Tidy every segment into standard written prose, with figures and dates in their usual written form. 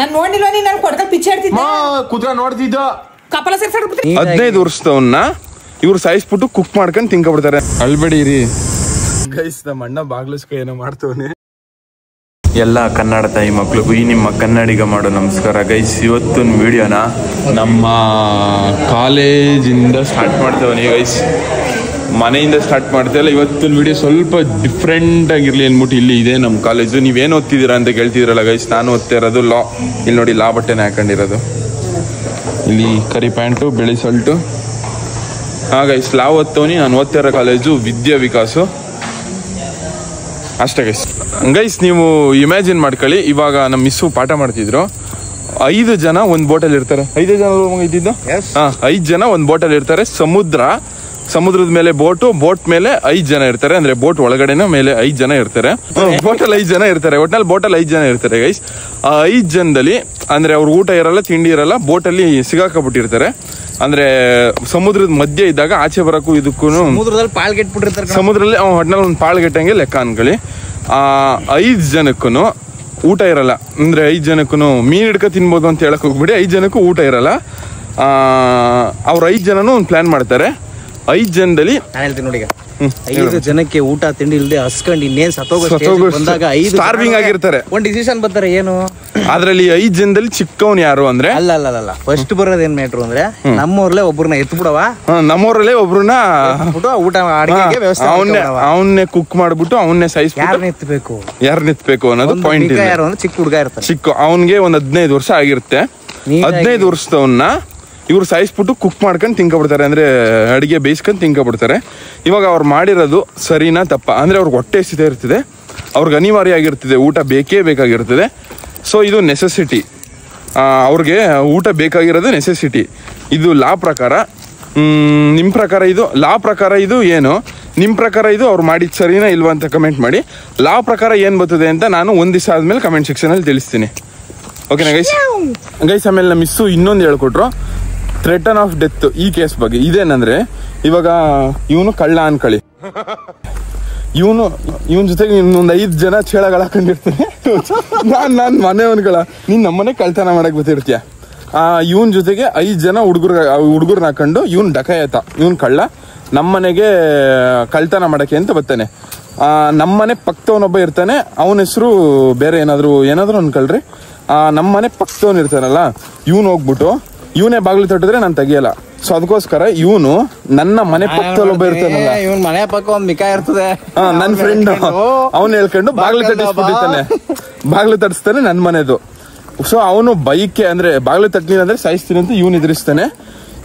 ನಾನು ನೋಡಿಲ್ವ ನೀನು ನಾನು ಕೊಡ್ಕಲ್ ಪಿಚ್ಚೆ ಹೇಳ್ತಿದ್ದೆ ಕುತ್ರ ನೋಡ್ತಿದ್ದ ಕಪಾಲ ಸೇರ್ಸಾಡ್ಬಿಡ್ತೀನಿ 15 ವರ್ಷದವನ್ನ ಇವ್ರು ಸಾಯಿಸ್ಬಿಟ್ಟು ಕುಕ್ ಮಾಡ್ಕೊಂಡು ತಿನ್ಕೊಬಿಡ್ತಾರೆ. ಅಳ್ಬೇಡಿರಿ ಗೈಸ್, ನಮ್ಮ ಅಣ್ಣ ಬಾಗ್ಲಸ್ಕ ಏನೋ ಮಾಡ್ತವನೆ. ಎಲ್ಲ ಕನ್ನಡ ತಾಯಿ ಮಕ್ಳಿಗೂ ಈ ನಿಮ್ಮ ಕನ್ನಡಿಗ ಮಾಡೋ ನಮಸ್ಕಾರ ಗೈಸ್. ಇವತ್ತಿನ ವಿಡಿಯೋನ ನಮ್ಮ ಕಾಲೇಜಿಂದ ಸ್ಟಾರ್ಟ್ ಮಾಡ್ತೇವನಿ ಗೈಸ್. ಮನೆಯಿಂದ ಸ್ಟಾರ್ಟ್ ಮಾಡ್ತೇವಲ್ಲ. ಇವತ್ತಿನ ವಿಡಿಯೋ ಸ್ವಲ್ಪ ಡಿಫ್ರೆಂಟ್ ಆಗಿರ್ಲಿ ಅಂದ್ಬಿಟ್ಟು ಇಲ್ಲಿ ಇದೆ ನಮ್ಮ ಕಾಲೇಜು. ನೀವೇನು ಓದ್ತಿದ್ದೀರಾ ಅಂತ ಕೇಳ್ತಿದ್ದೀರಲ್ಲ ಗೈಸ್, ನಾನು ಓದ್ತಾ ಇರೋದು ಲಾ. ಇಲ್ಲಿ ನೋಡಿ ಲಾ ಬಟ್ಟೆನೇ ಹಾಕೊಂಡಿರೋದು. ಇಲ್ಲಿ ಕರಿ ಪ್ಯಾಂಟು, ಬಿಳಿ ಸಲ್ಟು. ಹಾಂ ಗೈಸ್, ಲಾ ಓದ್ತವನಿ. ನಾನು ಓದ್ತಾ ಇರೋ ಕಾಲೇಜು ವಿದ್ಯಾ ವಿಕಾಸು ಅಷ್ಟೇ ಗೈಸ್. ಗೈಸ್ ನೀವು ಇಮ್ಯಾಜಿನ್ ಮಾಡ್ಕೊಳ್ಳಿ, ಇವಾಗ ನಮ್ಮ ಮಿಸ್ಸು ಪಾಠ ಮಾಡ್ತಿದ್ರು. 5 ಜನ ಒಂದು ಬೋಟಲ್ಲಿ ಇರ್ತಾರೆ. 5 ಜನ ಇದ್ದಿದ್ದು? ಹಾಂ, 5 ಜನ ಒಂದು ಬೋಟಲ್ಲಿ ಇರ್ತಾರೆ. ಸಮುದ್ರದ ಮೇಲೆ ಬೋಟ್ ಮೇಲೆ 5 ಜನ ಇರ್ತಾರೆ. ಅಂದ್ರೆ ಬೋಟ್ ಒಳಗಡೆನ ಮೇಲೆ 5 ಜನ ಇರ್ತಾರೆ. ಬೋಟಲ್ಲಿ 5 ಜನ ಇರ್ತಾರೆ. ಒಟ್ನಲ್ಲಿ ಬೋಟಲ್ಲಿ 5 ಜನ ಇರ್ತಾರೆ ಗೈಸ್. ಆ 5 ಜನದಲ್ಲಿ ಅಂದ್ರೆ ಅವ್ರ ಊಟ ಇರಲ್ಲ, ತಿಂಡಿ ಇರಲ್ಲ, ಬೋಟಲ್ಲಿ ಸಿಗಾಕಬಿಟ್ಟಿರ್ತಾರೆ. ಅಂದ್ರೆ ಸಮುದ್ರದ ಮಧ್ಯೆ ಇದ್ದಾಗ ಆಚೆ ಬರಕ್ಕೂ ಇದಕ್ಕೂ ಸಮುದ್ರದಲ್ಲಿ ಒಟ್ನಲ್ಲಿ ಒಂದು ಪಾಳ್ಗೆಟ್ಟಂಗೆ ಲೆಕ್ಕ ಅನ್ಕೊಳ್ಳಿ. 5 ಜನಕ್ಕೂ ಊಟ ಇರಲ್ಲ. ಅಂದ್ರೆ 5 ಜನಕ್ಕೂ ಮೀನ್ ಹಿಡ್ಕ ತಿನ್ಬೋದು ಅಂತ ಹೇಳಕ್ ಹೋಗ್ಬಿಡಿ. 5 ಜನಕ್ಕೂ ಊಟ ಇರಲ್ಲ. ಅವ್ರ 5 ಜನನು ಒಂದು ಪ್ಲಾನ್ ಮಾಡ್ತಾರೆ. 5 ಜನದಲ್ಲಿ ನಾನು ಹೇಳ್ತೀನಿ ನೋಡಿ, 5 ಜನಕ್ಕೆ ಊಟ ತಿಂಡಿ ಇಲ್ಲದೆ ಹಸ್ಕೊಂಡು ಇನ್ನೇನ್ ಬಂದಾಗ ಸ್ಟಾರ್ವಿಂಗ್ ಆಗಿರ್ತಾರೆ. ಒಂದ್ ಡಿಸಿಷನ್ ಬರ್ತಾರೆ ಏನು. ಅದ್ರಲ್ಲಿ 5 ಜನದಲ್ಲಿ ಚಿಕ್ಕವನ್ ಯಾರು ಅಂದ್ರೆ ಅಲ್ಲ ಫಸ್ಟ್ ಬರೋದ್ ಏನ್ ಮ್ಯಾಟ್ರು ಅಂದ್ರೆ ನಮ್ಮೂರ್ಲೆ ಒಬ್ರನ್ನ ಎತ್ಬಿಡವ. ನಮ್ಮೂರಲ್ಲೇ ಒಬ್ರನ್ನ ಊಟ ಅಡಿಗೆಗೆ ವ್ಯವಸ್ಥೆ ಅವನ್ನೇ ಕುಕ್ ಮಾಡ್ಬಿಟ್ಟು ಅವನ್ನೇ ಯಾರನ್ನ ಎತ್ಬೇಕು ಅನ್ನೋದು ಪಾಯಿಂಟ್. ಯಾರು ಅಂದ್ರೆ ಚಿಕ್ಕ ಹುಡುಗ ಇರ್ತಾನೆ. ಅವನ್ಗೆ ಒಂದ್ 15 ವರ್ಷ ಆಗಿರುತ್ತೆ. 15 ವರ್ಷದವನ್ನ ಇವ್ರು ಸಾಯಿಸ್ಬಿಟ್ಟು ಕುಕ್ ಮಾಡ್ಕೊಂಡು ತಿನ್ಕೊಬಿಡ್ತಾರೆ. ಅಂದ್ರೆ ಅಡಿಗೆ ಬೇಯಿಸ್ಕೊಂಡು ತಿನ್ಕೊಬಿಡ್ತಾರೆ. ಇವಾಗ ಅವ್ರು ಮಾಡಿರೋದು ಸರಿನಾ ತಪ್ಪ ಅಂದ್ರೆ ಅವ್ರಿಗೆ ಹೊಟ್ಟೆ ಹಸಿತಾ ಇರ್ತದೆ, ಅವ್ರಿಗೆ ಅನಿವಾರ್ಯ ಆಗಿರ್ತದೆ, ಊಟ ಬೇಕೇ ಬೇಕಾಗಿರ್ತದೆ. ಸೊ ಇದು ನೆಸೆಸಿಟಿ. ಅವ್ರಿಗೆ ಊಟ ಬೇಕಾಗಿರೋದು ನೆಸೆಸಿಟಿ. ಇದು ಲಾ ಪ್ರಕಾರ. ನಿಮ್ಮ ಪ್ರಕಾರ ಇದು ಲಾ ಪ್ರಕಾರ ಇದು ಏನು, ನಿಮ್ಮ ಪ್ರಕಾರ ಇದು ಅವ್ರು ಮಾಡಿದ ಸರಿನಾ ಇಲ್ವಾ ಅಂತ ಕಮೆಂಟ್ ಮಾಡಿ. ಲಾ ಪ್ರಕಾರ ಏನು ಬರ್ತದೆ ಅಂತ ನಾನು ಒಂದು ದಿವಸ ಆದ್ಮೇಲೆ ಕಮೆಂಟ್ ಸೆಕ್ಷನಲ್ಲಿ ತಿಳಿಸ್ತೀನಿ. ಓಕೆನಾ ಗೈಸ್? ಆಮೇಲೆ ನಮ್ಮ ಮಿಸ್ಸು ಇನ್ನೊಂದು ಹೇಳ್ಕೊಟ್ರು, ಥ್ರೆಟನ್ ಆಫ್ ಡೆತ್ ಈ ಕೇಸ್ ಬಗ್ಗೆ. ಇದೇನಂದ್ರೆ ಇವಾಗ ಇವನು ಕಳ್ಳ ಅನ್ಕೊಳ್ಳಿ, ಇವನ್ ಜೊತೆಗೆ ಇನ್ನೊಂದು 5 ಜನ ಚೇಳಗಳ ಹಾಕೊಂಡಿರ್ತೀನಿ. ನಾನ್ ಮನೆಯವನ್ಗಳ ನೀನ್ ನಮ್ಮನೆ ಕಳ್ತನ ಮಾಡಕ್ ಬರ್ತಿರ್ತೀಯ. ಇವನ್ ಜೊತೆಗೆ 5 ಜನ ಹುಡುಗರ್ನ ಹಾಕೊಂಡು ಇವನ್ ಡಕಾಯತ, ಇವನ್ ಕಳ್ಳ ನಮ್ಮನೆಗೆ ಕಳ್ತನ ಮಾಡಕ್ಕೆ ಅಂತ ಬರ್ತಾನೆ. ನಮ್ಮನೆ ಪಕ್ಕದವನೊಬ್ಬ ಇರ್ತಾನೆ, ಅವನ ಹೆಸರು ಬೇರೆ ಏನಾದ್ರು ಅನ್ಕೊಳ್ರಿ. ನಮ್ಮನೆ ಪಕ್ಕದವನ್ ಇರ್ತಾನಲ್ಲ, ಇವನ್ ಹೋಗ್ಬಿಟ್ಟು ಇವನೇ ಬಾಗಿಲು ತಟ್ಟಿದ್ರೆ ನಾನು ತೆಗಿಯಲ್ಲ. ಸೊ ಅದಕ್ಕೋಸ್ಕರ ಇವನು ನನ್ನ ಮನೆ ಪಕ್ಕದಲ್ಲಿ ಒಬ್ಬ ಇರ್ತಾನಲ್ಲ, ಇವನ್ ಮನೆ ಪಕ್ಕ ಒಂದ್ ಮಿಕ ಇರ್ತದೆ, ನನ್ನ ಫ್ರೆಂಡ್, ಅವನು ಹೇಳ್ಕೊಂಡು ಬಾಗಿಲು ತಟ್ಟಿಸ್ಬಿಟ್ಟಿರ್ತಾನೆ. ಬಾಗಿಲು ತಟ್ಟಿಸ್ತಾನೆ ನನ್ನ ಮನೆದು. ಸೊ ಅವನು ಬೈಕೆ ಅಂದ್ರೆ ಬಾಗಿಲು ತಟ್ಟಲಿಲ್ಲ ಅಂದ್ರೆ ಸಾಯಿಸ್ತೀನಿ ಅಂತ ಇವನು ಎದುರಿಸ್ತಾನೆ.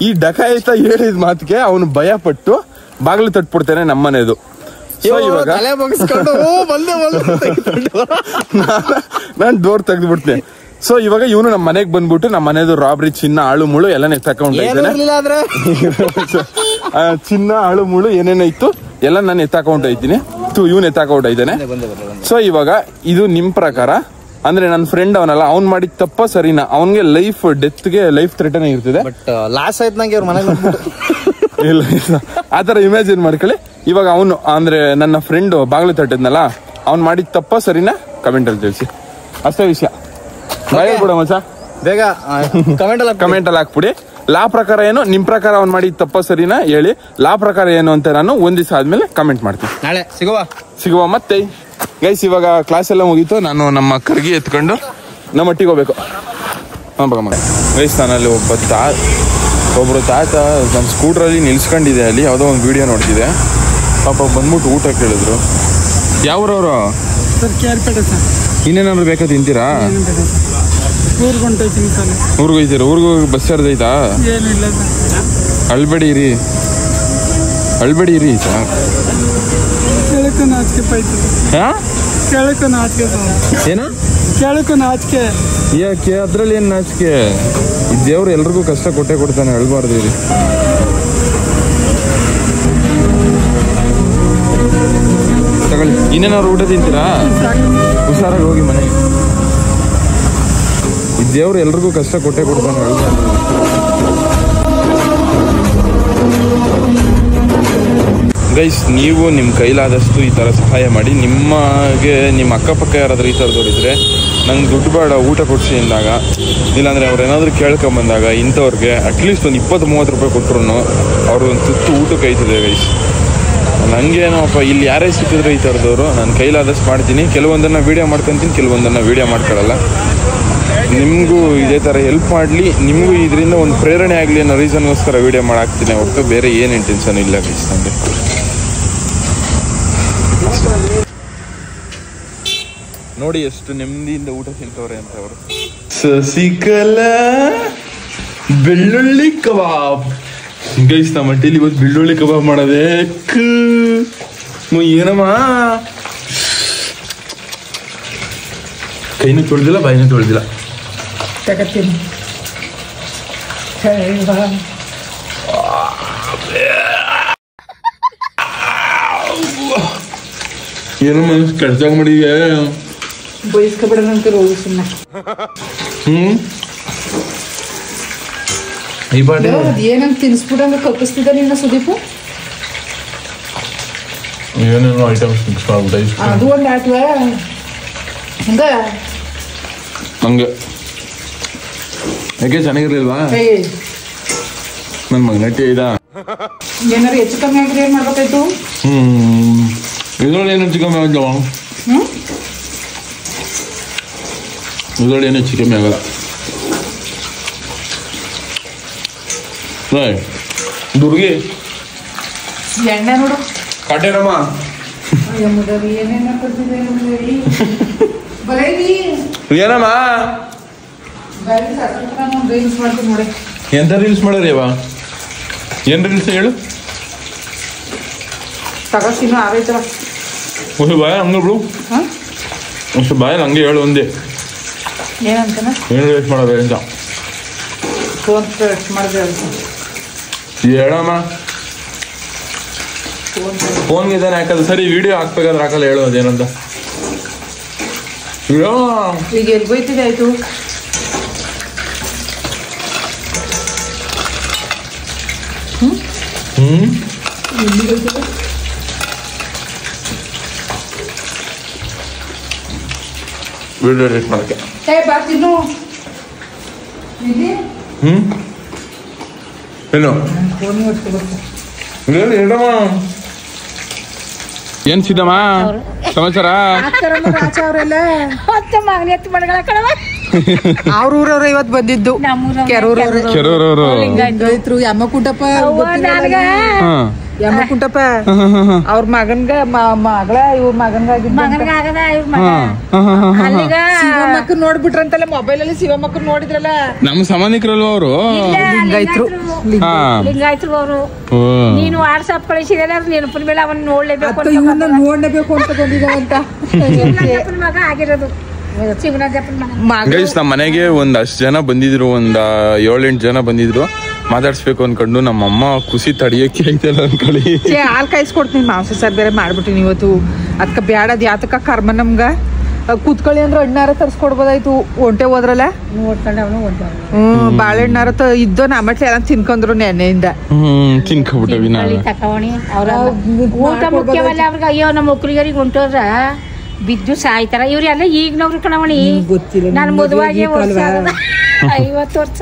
ಈ ಡಕಾಯಿತ ಹೇಳಿದ ಮಾತಿಗೆ ಅವನು ಭಯ ಪಟ್ಟು ಬಾಗಿಲು ತಟ್ಬಿಡ್ತಾನೆ ನಮ್ಮ ಮನೆದು. ಸೊ ಇವಾಗ ನಾನು ಡೋರ್ ತೆಗೆದು ಬಿಡ್ತೇನೆ. ಸೊ ಇವಾಗ ಇವನು ನಮ್ಮ ಮನೆಗೆ ಬಂದ್ಬಿಟ್ಟು ನಮ್ಮ ಮನೆದು ರಾಬ್ರಿ, ಚಿನ್ನ, ಆಳು ಮುಳು ಎಲ್ಲ ಎತ್ತಾಕೊಂಡಿದ್ದಾನೆ. ಚಿನ್ನ, ಆಳು ಮುಳು ಏನೇನೋ ಇತ್ತು ಎಲ್ಲ ನಾನು ಎತ್ತಾಕೊಂಡೋಯ್ತೀನಿ. ಇವನು ಎತ್ತಾಕೊಂಡೋಯ್ತಾನೆ. ಸೊ ಇವಾಗ ಇದು ನಿಮ್ ಪ್ರಕಾರ ಅಂದ್ರೆ ನನ್ನ ಫ್ರೆಂಡ್ ಅವನಲ್ಲ, ಅವ್ನ್ ಮಾಡಿದ ತಪ್ಪ ಸರಿನಾ? ಅವನ್ಗೆ ಡೆತ್ಗೆ ಲೈಫ್ ಥ್ರೆಟನ್ ಇರ್ತದೆ. ಲಾಸ್ ಆಯ್ತು ನಂಗೆ ಅವ್ರ ಮನೆಗೆ ಇಲ್ಲ ಆತರ ಇಮ್ಯಾಜಿನ್ ಮಾಡ್ಕೊಳ್ಳಿ. ಇವಾಗ ಅವನು ಅಂದ್ರೆ ನನ್ನ ಫ್ರೆಂಡ್ ಬಾಗಿಲು ತಟ್ಟಿದ್ನಲ್ಲ, ಅವ್ನ್ ಮಾಡಿದ ತಪ್ಪ ಸರಿನಾ ಕಮೆಂಟ್ ಅಲ್ಲಿ ತಿಳಿಸಿ. ಅಷ್ಟೇ ವಿಷಯ. ಬಿಡ ಮಚ್ಚ, ಬೇಗ ಕಮೆಂಟ್ ಅಲ್ಲಿ ಹಾಕ್ಬಿಡಿ. ಲಾ ಪ್ರಕಾರ ಏನು, ನಿಮ್ ಪ್ರಕಾರ ಅವ್ನು ಮಾಡಿದ ತಪ್ಪ ಸರಿನಾ ಹೇಳಿ. ಲಾ ಪ್ರಕಾರ ಏನು ಅಂತ ನಾನು ಒಂದ್ ದಿವಸ ಆದ್ಮೇಲೆ ಕಮೆಂಟ್ ಮಾಡ್ತೀನಿ. ನಾಳೆ ಸಿಗುವ ಮತ್ತೆ ಗೈಸ್. ಇವಾಗ ಕ್ಲಾಸ್ ಎಲ್ಲ ಮುಗೀತು. ನಾನು ನಮ್ಮ ಕರ್ಗಿ ಎತ್ಕೊಂಡು ನಮ್ಮ ಒಟ್ಟಿಗೆ ಹೋಗ್ಬೇಕು. ಗೈಸ್, ನಾನಲ್ಲಿ ಒಬ್ರು ತಾತ ನಮ್ಮ ಸ್ಕೂಟ್ರಲ್ಲಿ ನಿಲ್ಸ್ಕೊಂಡಿದೆ. ಅಲ್ಲಿ ಯಾವುದೋ ಒಂದು ವಿಡಿಯೋ ನೋಡ್ತಿದೆ. ಪಾಪ ಬಂದ್ಬಿಟ್ಟು ಊಟ ಕೇಳಿದ್ರು. ಯಾವ್ರವ್ರು? ಇನ್ನೇನಾದ್ರು ಬೇಕಾ ತಿಂತೀರಾ? ಊರ್ಗೆ ಹೋಯ್ತೀರ? ಊರ್ಗೆ ಹೋಗಿ ಬಸ್ ಚಾರ್ಜ್ ಆಯ್ತಾ? ಅಳ್ಬೇಡಿರಿ ಯಾಕೆ? ಅದ್ರಲ್ಲಿ ಏನ್ ನಾಚಿಕೆ? ದೇವ್ರು ಎಲ್ರಿಗೂ ಕಷ್ಟ ಕೊಟ್ಟೆ ಕೊಡ್ತಾನೆ, ಅಳ್ಬಾರ್ದು ಇರಿ. ತಗೊಳ್ಳಿ. ಇನ್ನೇನಾದ್ರು ಊಟ ತಿಂತೀರಾ? ಹುಷಾರಾಗಿ ಹೋಗಿ ಮನೆಗೆ. ದೇವ್ರು ಎಲ್ರಿಗೂ ಕಷ್ಟ ಕೊಟ್ಟೆ ಕೊಡ್ತಾನೆ, ಅಳ್ಬಾರ್ದು. ಗೈಸ್, ನೀವು ನಿಮ್ಮ ಕೈಲಾದಷ್ಟು ಈ ಥರ ಸಹಾಯ ಮಾಡಿ. ನಿಮ್ಮ ಅಕ್ಕಪಕ್ಕ ಯಾರಾದರೂ ಈ ಥರದವ್ರು ಇದ್ದರೆ ನಂಗೆ ದುಡ್ಡು ಬೇಡ ಊಟ ಕೊಡಿಸಿ ಅಂದಾಗ, ಇಲ್ಲಾಂದರೆ ಅವ್ರು ಏನಾದರೂ ಕೇಳ್ಕೊಂಬಂದಾಗ ಇಂಥವ್ರಿಗೆ ಅಟ್ಲೀಸ್ಟ್ ಒಂದು 20-30 ರೂಪಾಯಿ ಕೊಟ್ಟರು ಅವರು ಒಂದು ತುತ್ತು ಊಟಕ್ಕೆ ಐತದೆ ಗೈಸ್. ನನಗೇನೋಪ್ಪ ಇಲ್ಲಿ ಯಾರೇ ಸಿಕ್ಕಿದ್ರು ಈ ಥರದವರು ನಾನು ಕೈಲಾದಷ್ಟು ಮಾಡ್ತೀನಿ. ಕೆಲವೊಂದನ್ನು ವೀಡಿಯೋ ಮಾಡ್ಕೊತೀನಿ, ಕೆಲವೊಂದನ್ನು ವೀಡಿಯೋ ಮಾಡ್ಕೊಳ್ಳಲ್ಲ. ನಿಮಗೂ ಇದೇ ಥರ ಹೆಲ್ಪ್ ಮಾಡಲಿ, ನಿಮಗೂ ಇದರಿಂದ ಒಂದು ಪ್ರೇರಣೆ ಆಗಲಿ ಅನ್ನೋ ರೀಸನ್ಗೋಸ್ಕರ ವೀಡಿಯೋ ಮಾಡಾಕ್ತೀನಿ ಹೊರತು ಬೇರೆ ಏನು ಇಂಟೆನ್ಷನ್ ಇಲ್ಲ ಗೈಸ್ ನನಗೆ. ನೋಡಿ ಎಷ್ಟು ನೆಮ್ಮದಿಯಿಂದ ಊಟ ತಿಂತವ್ರೆ ಅಂತ ಅವರು. ಸಸಿಕಲಾ ಬೆಳ್ಳುಳ್ಳಿ ಕಬಾಬ್ ಗೈಸ್, ನಮ್ಮ ಮಟ್ಟಿಲಿ ಇವತ್ತು ಬೆಳ್ಳುಳ್ಳಿ ಕಬಾಬ್ ಮಾಡೋದೇ. ಏನಮ್ಮ ಕೈನೂ ತೊಳೆದಿಲ್ಲ, ಬಾಯಿನೂ ತೊಳೆದಿಲ್ಲ. ತಗತ್ತೀನಿ ಏನಮ್ಮ ಕಡ್ಸಾಗ ಮಾಡಿಗೆ ಬಯಸ್ಕೊಬಿಡೋದಂತ ಹೋಗಿ ಸುಮ್ಮನೆ. ಈ ಬಾಡಿ ಏನಂತ ತಿನ್ಸ್ಬಿಡಂಗ ಕಪ್ಪಿಸ್ತಿದ್ದ ನಿನ್ನ ಸುದೀಪು. ಏನೇನೋ ಐಟಮ್ಸ್ ಮಿಕ್ಸ್ ಮಾಡ್ಬಿಟ್ಟು ಅದು ಒಂದು ಆಟ್ವ ಹಂಗ ಹಂಗೆ ಯಾಕೆ ಚೆನ್ನಾಗಿರ್ಲಿಲ್ವಾ? ನನ್ನ ಮಗನಟ್ಟಿ ಇದ ಏನಾರು ಹೆಚ್ಚು ಕಮ್ಮಿ ಆಗಿದ್ರೆ ಏನ್ ಮಾಡ್ಬೇಕಾಯ್ತು? ಇದ್ರಲ್ಲಿ ಏನು ಹೆಚ್ಚು ಕಮ್ಮಿ ಆಗಲ್ಲ, ಇದ್ರಲ್ಲಿ ಏನು ಹೆಚ್ಚು ಕಮ್ಮಿ ಆಗಲ್ಲ. ದುರ್ಗಿ ಎಣ್ಣೆ ನೋಡು ಕಾಟೇರಮ್ಮ ಏನೇನ ಏನಮ್ಮ ರೀಲ್ಸ್ ಮಾಡ್ತೀನಿ ನೋಡಿ. ಎಂತ ರೀಲ್ಸ್ ಮಾಡ್ರಿ ಅವ? ಏನ್ ರೀಲ್ಸ್ ಹೇಳು? ತಗೋತೀನಿ ಆರೈತಲ್ಲ ಒಂದು ಬಾಯ ಹಂಗ ಬಿಡು, ಅಷ್ಟು ಬಾಯ ಹಂಗೆ ಹೇಳು ಒಂದೇ. ಏನಂತಾನ ಏನು ವೇಸ್ಟ್ ಮಾಡೋದು ಅಂತ ಫೋನ್ ವೇಸ್ಟ್ ಮಾಡಿದೆ ಅಂತ ಹೇಳಮ್ಮ. ಫೋನ್ಗೆ ಇದಾನೆ ಹಾಕೋದು ಸರಿ, ವಿಡಿಯೋ ಹಾಕ್ಬೇಕಾದ್ರೆ ಹಾಕಲ್ಲ, ಹೇಳು ಅದೇನಂತ. ಈಗ ಎಲ್ಲಿ ಹೋಯ್ತಿದೆ ಆಯ್ತು? ವಿಡಿಯೋ ಎಡಿಟ್ ಮಾಡಕ್ಕೆ ಬಾ ತಿನ್ನು. ಏನು ಫೋನ್ ಹೊಡ್ಕೊಬೇಕು. ಹೇಳಮ್ಮ. ಏನ್ ಸಿದ್ದಮ್ಮ ಸಮಾಚಾರ? ಅವ್ರ ಊರವ್ರು ಇವತ್ತು ಬಂದಿದ್ದು, ಕೆರೂರವರು ರೈತರು. ಯಮ್ಮ ಕುಂಟಪ್ಪ ಯಮ್ಮ ಕುಂಟಪ್ಪ ಅವ್ರ ಮಗನ್ಗ ಮಗಳ ಇವ್ರ ಶಿವಮ್ಮಕ್ಕ ನೋಡ್ಬಿಟ್ರಂತಲ್ಲ ಮೊಬೈಲ್ ಅಲ್ಲಿ. ಶಿವಮ್ಮಕ್ಕ ನೋಡಿದ್ರಲ್ಲ, ನಮ್ಮ ಸಂಬಂಧಿಕರಲ್ವ ಅವರು? ಲಿಂಗಾಯ್ತರು ಲಿಂಗಾಯ್ತರು ಅವರು. ನೀನು ವಾಟ್ಸ್ಆಪ್ ಕಳಿಸಿದ್ರೆ ನೆನಪಿನ ಮೇಲೆ ಅವನ್ನ ನೋಡ್ಲೇಬೇಕು ನೋಡ್ಲೇಬೇಕು ಅಂತ ಬಂದಿದ್ದಾವಂತ ಮಗ ಆಗಿರೋದು. ಗೈಸ್, ನಮ್ಮ ಮನೆಗೆ ಒಂದಷ್ಟು ಜನ ಬಂದಿದ್ರು, ಒಂದ್ 7-8 ಜನ ಬಂದಿದ್ರು. ಮಾತಾಡ್ಸ್ಬೇಕು ಅನ್ಕೊಂಡು ನಮ್ಮಮ್ಮ ಖುಷಿ ತಡಿಯಕ್ಕೆ ಐತಲ್ಲ ಅನ್ಕೊಳ್ಳಿ. ಹಾಲು ಕಾಯಿಸ್ಕೊಡ್ತೀನಿ, ಮಾಂಸ ಸಾರ್ ಬೇರೆ ಮಾಡ್ಬಿಟ್ಟಿನಿ ಇವತ್ತು. ಅದಕ್ಕ ಬ್ಯಾಡದ್ ಯಾತಕ್ಕ ಕರ್ಮ ನಮ್ಗ. ಕೂತ್ಕೊಳ್ಳಿ ಅಂದ್ರೆ ಹಣ್ಣಾರ ತರ್ಸ್ಕೊಡ್ಬೋದಾಯ್ತು. ಒಂಟೆ ಹೋದ್ರಲ್ಲ ಬಾಳೆಹಣ್ಣಾರ ಇದ್ದೋ ನಮ್ಮಟ್ಲೆ ಎಲ್ಲ ತಿನ್ಕೊಂಡ್ರು ನೆನ್ನೆಯಿಂದ. ತಿನ್ಕೊಬಿಟ್ಟವಿ ಊಟ ಮುಖ್ಯವಲ್ಲ ಅವ್ರಿಗೆ. ಅಯ್ಯೋ ನಮ್ಮ ಒಕ್ಕಲಿಗರಿಗೆ ಹೊಂಟೋದ್ರ ಬಿದ್ದು ಸಾಯ್ತಾರ. ಇವ್ರೆಲ್ಲ ಈಗಿನವ್ರು ಕಣವಣಿ. ನಾನು ಮದುವಾಗಿ 50 ವರ್ಷ.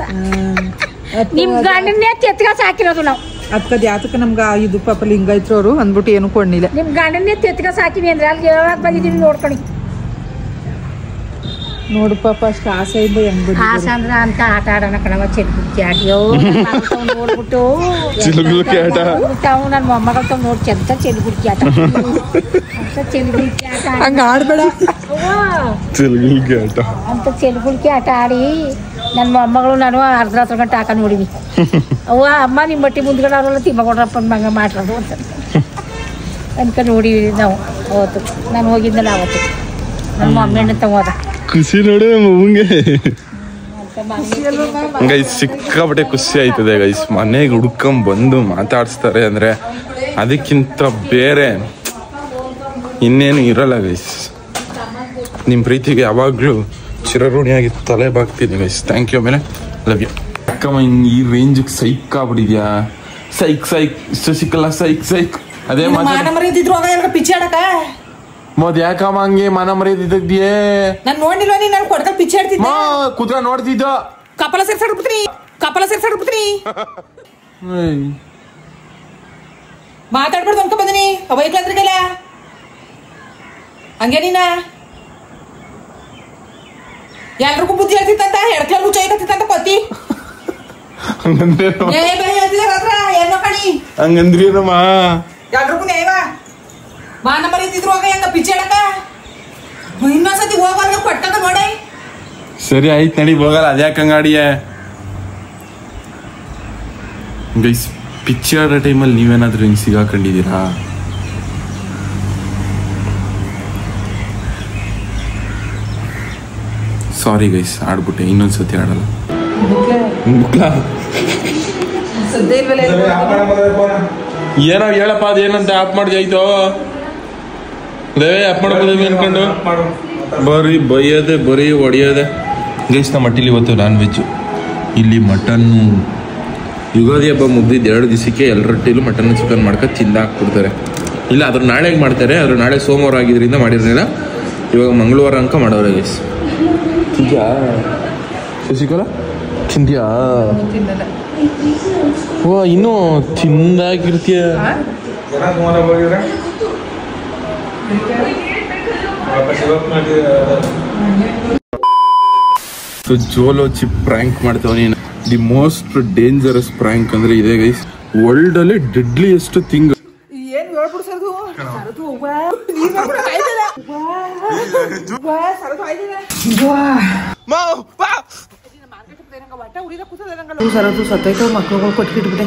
ನಿಮ್ ಗಂಡನ್ನೇ ತೆತ್ಗ ಸಾಕಿರೋದು ನಾವು. ಅದಕ್ಕದ್ ಯಾತಕ್ಕ ನಮ್ಗ ಇದು ಪಾಪ ಲಿಂಗಾಯ್ತರು ಅವರು ಅಂದ್ಬಿಟ್ಟು ಏನು ಕೊಂಡಿಲ್ಲ. ನಿಮ್ ಗಂಡನ್ನೇ ತೆತ್ಗ ಸಾಕಿವಿ ಅಂದ್ರೆ ಅಲ್ಲಿ ಯಾವಾಗ ಬಂದಿದ್ದೀನಿ ನೋಡ್ಕೊಳ್ಳಿ. ನೋಡು ಪಾಪ ಅಷ್ಟು ಆಸೆ ಇಲ್ಲ. ಹೆಂಗ್ ಆಸೆ ಅಂದ್ರ ಅಂತ ಆಟ ಆಡೋಣ ಕಣವ. ಚೆಲ್ಗುಡ್ಕಿ ಆಟಿಯೋ ನೋಡ್ಬಿಟ್ಟು ನನ್ನ ಮೊಮ್ಮಗಳ ತಾವ್ ನೋಡಿ ಚೆಂದ ಚೆಲ್ಗುಡ್ಕಿ ಆಟ ಅಂತ ಚೆಲ್ಗುಡ್ಕಿ ಆಟ ಹಂಗ ಆಡ್ಬೇಡ ಅಂತ ಚೆಲ್ಗುಡ್ಕಿ ಆಟ ಆಡಿ ನನ್ನ ಮೊಮ್ಮಗಳು ನಾನು ಅರ್ಧ ಗಂಟೆ ಹಾಕ ನೋಡಿವಿ. ಅವ್ವ ಅಮ್ಮ ನಿಮ್ಮ ಬಟ್ಟೆ ಮುಂದ್ಗಡೆ ಅವರೆಲ್ಲ ತಿಮ್ಮಗೊಂಡ್ರಪ್ಪನ ಮಗ ಮಾತಾಡೋದು ಅಂತ ಅನ್ಕೊಂಡು ನೋಡಿವಿ ನಾವು. ಅವತ್ತು ನಾನು ಹೋಗಿದ್ದಲ್ಲ, ಅವತ್ತು ನನ್ನ ಮಮ್ಮಿಣ್ಣ ಹೋದ ಖುಷಿ ನೋಡಿ ನಮ್ಮಂಗೆ. ಗೈಸ್ ಸಿಕ್ಕಾಪಟ್ಟೆ ಖುಷಿ ಆಯ್ತದೆ ಗೈಸ್. ಮನೆಗೆ ಹುಡ್ಕೊಂಡ್ ಬಂದು ಮಾತಾಡಿಸ್ತಾರೆ ಅಂದ್ರೆ ಅದಕ್ಕಿಂತ ಬೇರೆ ಇನ್ನೇನು ಇರಲ್ಲ ಗೈಸ್. ನಿಮ್ಮ ಪ್ರೀತಿಗೆ ಯಾವಾಗ್ಲೂ ಚಿರಋಣಿಯಾಗಿ ತಲೆ ಬಾಗ್ತೀನಿ ಗೈಸ್. Thank you. ಆಮೇಲೆ ಲವ್ ಯು. ಅಕ್ಕಮ್ಮ ಈ ರೇಂಜಿಗೆ ಸೈಕ್ ಆಗ್ಬಿಟ್ಟಿದ್ಯಾ? ಸೈಕ್ ಸೈಕ್ ಶಶಿಕಲಾ ಸೈಕ್ ಸೈಕ್. ಅದೇ ಮಾನ ಮರ್ಯಾದಿದ್ರು ಆಗ ಪಿಚ್ಚೆ ಆಡಕ ಮದ್ ಯಾಕಮ್ಮ ಹಂಗೆ ಮಾನ ಮರ್ಯಾದಿದ್ದಿಯೇ ನಾನ್ ನೋಡಿಲ್ವ ನೀನ್ ನನ್ ಕೊಡ್ಕಲ್ ಪಿಚ್ಚೆ ಆಡ್ತಿದ್ದೆ ಕುತ್ರ ನೋಡ್ತಿದ್ದ ಕಪಲ ಸೇರ್ಸಾಡ್ಬಿಡ್ತೀನಿ ಮಾತಾಡ್ಬಾರ್ದು ಅನ್ಕೊ ಬಂದಿನಿ ಅವೈಕ್ಲಾದ್ರಿಗೆಲ್ಲ ಹಂಗೆ ನೀನ ಎಲ್ರಿಗೂ ಬುದ್ಧಿ ಹೇಳ್ತಿತ್ತಂತ ಹೆಡ್ಕ್ಲೂ ಚೈಕತ್ತಿತ್ತಂತ ಪತಿ ಹಂಗಂದ್ರೇನಮ್ಮ ಎಲ್ರಿಗೂ ನೇವ ಮಾನ ಮರೀತಿದ್ರು ಆಗ ಹೆಂಗ ಪಿಚ್ಚೆ ಆಡಕ ಇನ್ನೊಂದ್ಸತಿ ಹೋಗಲ್ಲ ಕೊಟ್ಟಕ ನೋಡೆ ಸರಿ ಆಯ್ತು ನಡಿ ಹೋಗಲ್ಲ ಅದ್ಯಾಕ ಹಂಗಾಡಿಯೇ ಗೈಸ್ ಪಿಚ್ಚೆ ಆಡೋ ಟೈಮಲ್ಲಿ ನೀವೇನಾದ್ರೂ ಹಿಂಗೆ ಸಿಗಾಕೊಂಡಿದ್ದೀರಾ ಸಾರಿ ಗೈಸ್ ಆಡ್ಬಿಟ್ಟೆ ಇನ್ನೊಂದ್ಸತಿ ಆಡಲ್ಲ ಏನೋ ಹೇಳಪ್ಪ ಅದೇನಂತ ಆಪ್ ಮಾಡಿದೆ ಆಯ್ತು ಆಪ್ ಮಾಡ್ಬೋದೇವಿ ಅನ್ಕೊಂಡು ಬರೀ ಬೈಯೋದೆ ಬರೀ ಹೊಡಿಯೋದೆ ಗೈಸ್ ನಮ್ಮ ಮಟ್ಟಿಲಿ ಇವತ್ತು ನಾನ್ ವೆಜ್ಜು ಇಲ್ಲಿ ಮಟನ್ನು ಯುಗಾದಿ ಹಬ್ಬ ಮುಗ್ದಿದ್ದು 2 ದಿವಸಕ್ಕೆ ಎಲ್ಲರೊಟ್ಟಿಲು ಮಟನ್ ಚಿಕನ್ ಮಾಡ್ಕೊಂಡು ತಿಂದಾಕ್ಬಿಡ್ತಾರೆ ಇಲ್ಲ ಅದ್ರ ನಾಳೆಗೆ ಮಾಡ್ತಾರೆ ಅದ್ರ ನಾಳೆ ಸೋಮವಾರ ಆಗಿದ್ರಿಂದ ಮಾಡಿರಲಿಲ್ಲ ಇವಾಗ ಮಂಗಳವಾರ ಅಂಕ ಮಾಡೋರೆ ಗೈಸ್ ತಿಂದ್ಯಾ ಶಶಿಕಲಾ ತಿಂದ್ಯಾ ಓ ಇನ್ನೂ ತಿಂದಾಗಿರ್ತೀಯ ಜೋಲೋ ಚಿಪ್ ಪ್ರ್ಯಾಂಕ್ ಮಾಡ್ತಾವನಿ ದಿ ಮೋಸ್ಟ್ ಡೇಂಜರಸ್ ಪ್ರ್ಯಾಂಕ್ ಅಂದ್ರೆ ಇದೆ ಗೈಸ್ ವರ್ಲ್ಡ್ ಅಲ್ಲಿ ಡೆಡ್ಲಿಯೆಸ್ಟ್ ಥಿಂಗ್ ಏನ್ ಹೇಳ್ಬಿಡು ಸರದು ಸತ್ತೈತ ಮಕ್ಳುಗಳು ಕೊಟ್ಬಿಟ್ಟೆ